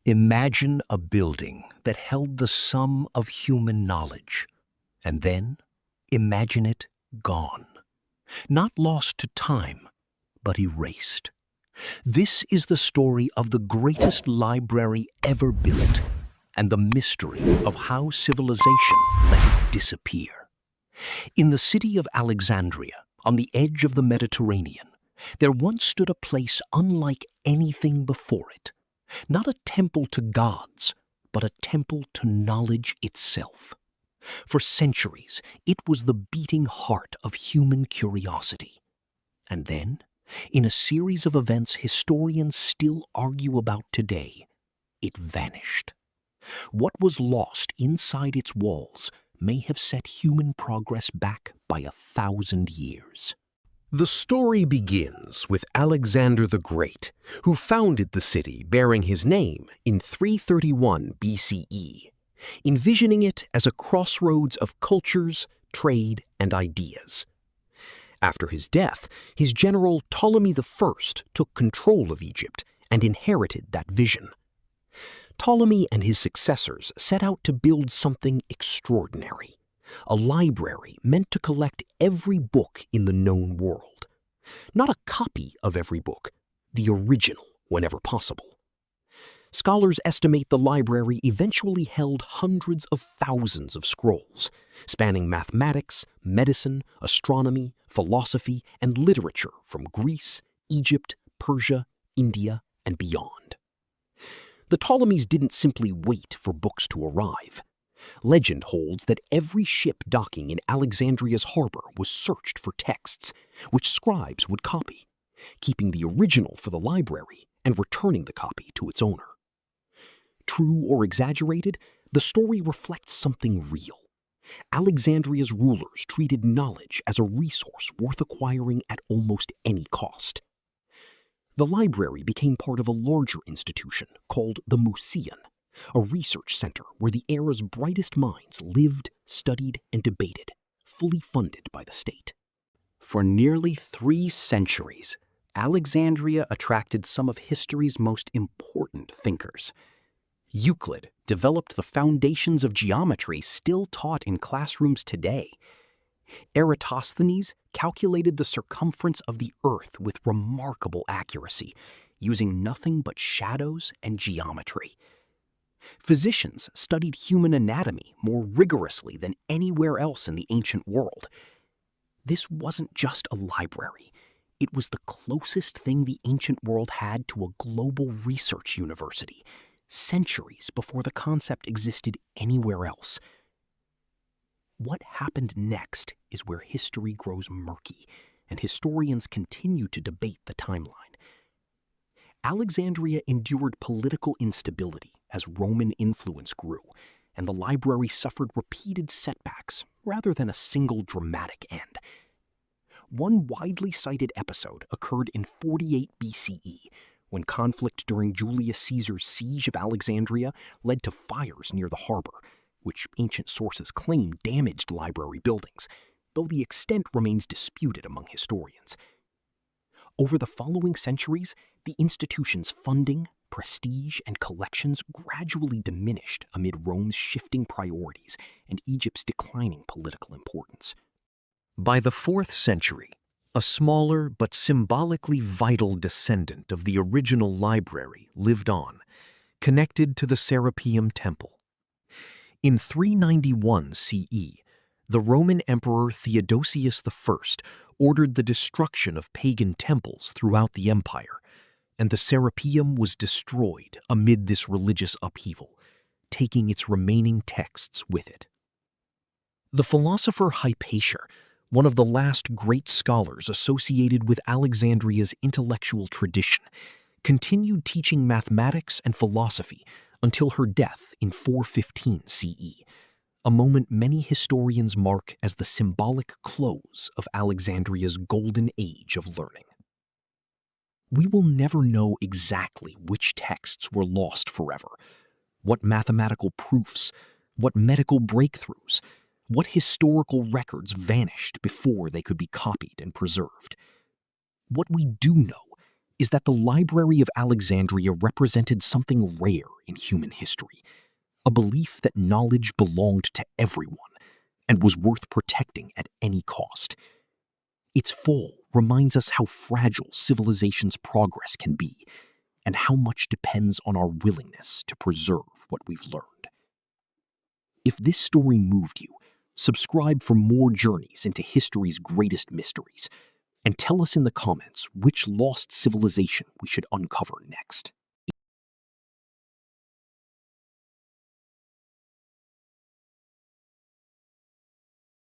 Imagine a building that held the sum of human knowledge, and then imagine it gone. Not lost to time, but erased. This is the story of the greatest library ever built, and the mystery of how civilization let it disappear. In the city of Alexandria, on the edge of the Mediterranean, there once stood a place unlike anything before it. Not a temple to gods, but a temple to knowledge itself. For centuries, it was the beating heart of human curiosity. And then, in a series of events historians still argue about today, it vanished. What was lost inside its walls may have set human progress back by 1,000 years. The story begins with Alexander the Great, who founded the city bearing his name in 331 BCE, envisioning it as a crossroads of cultures, trade, and ideas. After his death, his general Ptolemy I took control of Egypt and inherited that vision. Ptolemy and his successors set out to build something extraordinary. A library meant to collect every book in the known world. Not a copy of every book, the original whenever possible. Scholars estimate the library eventually held hundreds of thousands of scrolls, spanning mathematics, medicine, astronomy, philosophy, and literature from Greece, Egypt, Persia, India, and beyond. The Ptolemies didn't simply wait for books to arrive. Legend holds that every ship docking in Alexandria's harbor was searched for texts, which scribes would copy, keeping the original for the library and returning the copy to its owner. True or exaggerated, the story reflects something real. Alexandria's rulers treated knowledge as a resource worth acquiring at almost any cost. The library became part of a larger institution called the Museum, a research center where the era's brightest minds lived, studied, and debated, fully funded by the state. For nearly 3 centuries, Alexandria attracted some of history's most important thinkers. Euclid developed the foundations of geometry still taught in classrooms today. Eratosthenes calculated the circumference of the Earth with remarkable accuracy, using nothing but shadows and geometry. Physicians studied human anatomy more rigorously than anywhere else in the ancient world. This wasn't just a library. It was the closest thing the ancient world had to a global research university, centuries before the concept existed anywhere else. What happened next is where history grows murky, and historians continue to debate the timeline. Alexandria endured political instability as Roman influence grew, and the library suffered repeated setbacks rather than a single dramatic end. One widely cited episode occurred in 48 BCE, when conflict during Julius Caesar's siege of Alexandria led to fires near the harbor, which ancient sources claim damaged library buildings, though the extent remains disputed among historians. Over the following centuries, the institution's funding, prestige, and collections gradually diminished amid Rome's shifting priorities and Egypt's declining political importance. By the 4th century, a smaller but symbolically vital descendant of the original library lived on, connected to the Serapeum Temple. In 391 CE, the Roman Emperor Theodosius I ordered the destruction of pagan temples throughout the empire, and the Serapeum was destroyed amid this religious upheaval, taking its remaining texts with it. The philosopher Hypatia, one of the last great scholars associated with Alexandria's intellectual tradition, continued teaching mathematics and philosophy until her death in 415 CE, a moment many historians mark as the symbolic close of Alexandria's golden age of learning. We will never know exactly which texts were lost forever, what mathematical proofs, what medical breakthroughs, what historical records vanished before they could be copied and preserved. What we do know is that the Library of Alexandria represented something rare in human history, a belief that knowledge belonged to everyone and was worth protecting at any cost. Its fall reminds us how fragile civilization's progress can be and how much depends on our willingness to preserve what we've learned. If this story moved you, subscribe for more journeys into history's greatest mysteries, and tell us in the comments which lost civilization we should uncover next.